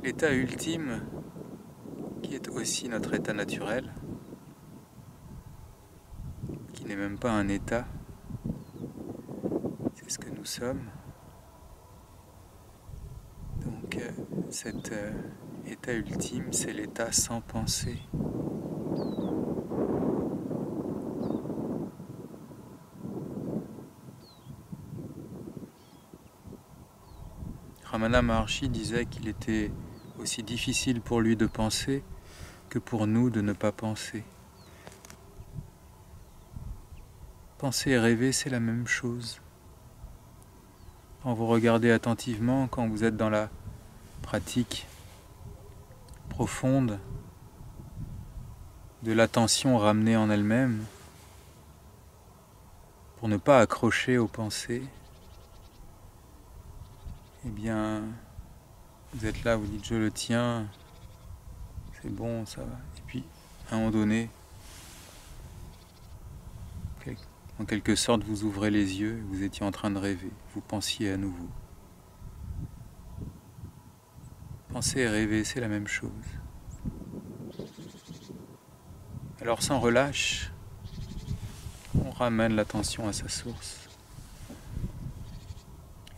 L'état ultime, qui est aussi notre état naturel, qui n'est même pas un état, c'est ce que nous sommes. Donc cet état ultime, c'est l'état sans pensée. Ramana Maharshi disait qu'il était aussi difficile pour lui de penser que pour nous de ne pas penser. Penser et rêver, c'est la même chose. Quand vous regardez attentivement, quand vous êtes dans la pratique profonde de l'attention ramenée en elle-même, pour ne pas accrocher aux pensées, eh bien, vous êtes là, vous dites je le tiens, c'est bon, ça va. Et puis, à un moment donné, en quelque sorte, vous ouvrez les yeux, vous étiez en train de rêver, vous pensiez à nouveau. Penser et rêver, c'est la même chose. Alors sans relâche, on ramène l'attention à sa source.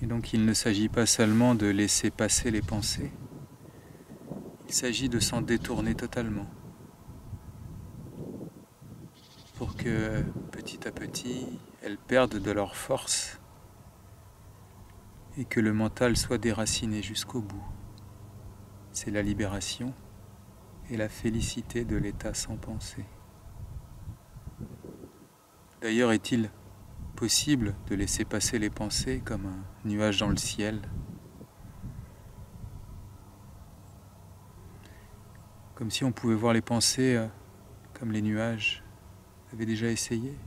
Et donc il ne s'agit pas seulement de laisser passer les pensées, il s'agit de s'en détourner totalement. Pour que petit à petit, elles perdent de leur force et que le mental soit déraciné jusqu'au bout. C'est la libération et la félicité de l'état sans pensée. D'ailleurs, est-il possible de laisser passer les pensées comme un nuage dans le ciel? Comme si on pouvait voir les pensées comme les nuages. Vous avez déjà essayé?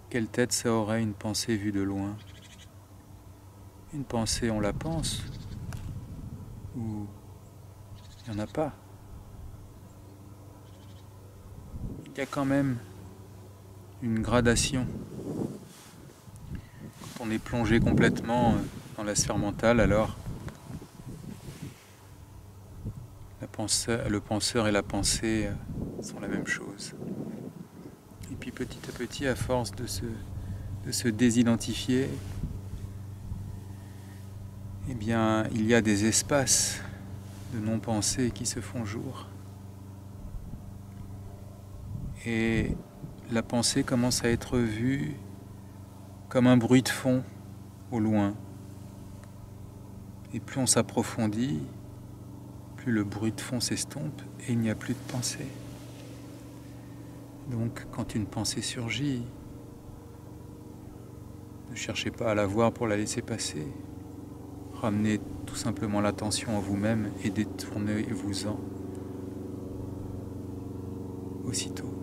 Quelle tête ça aurait une pensée vue de loin? Une pensée, on la pense? Ou il n'y en a pas? Il y a quand même une gradation. Quand on est plongé complètement dans la sphère mentale, alors le penseur et la pensée sont la même chose. Et puis petit à petit, à force de se désidentifier, eh bien, il y a des espaces de non-pensée qui se font jour. Et la pensée commence à être vue comme un bruit de fond au loin. Et plus on s'approfondit, plus le bruit de fond s'estompe et il n'y a plus de pensée. Donc quand une pensée surgit, ne cherchez pas à la voir pour la laisser passer. Ramenez tout simplement l'attention en vous-même et détournez-vous-en aussitôt.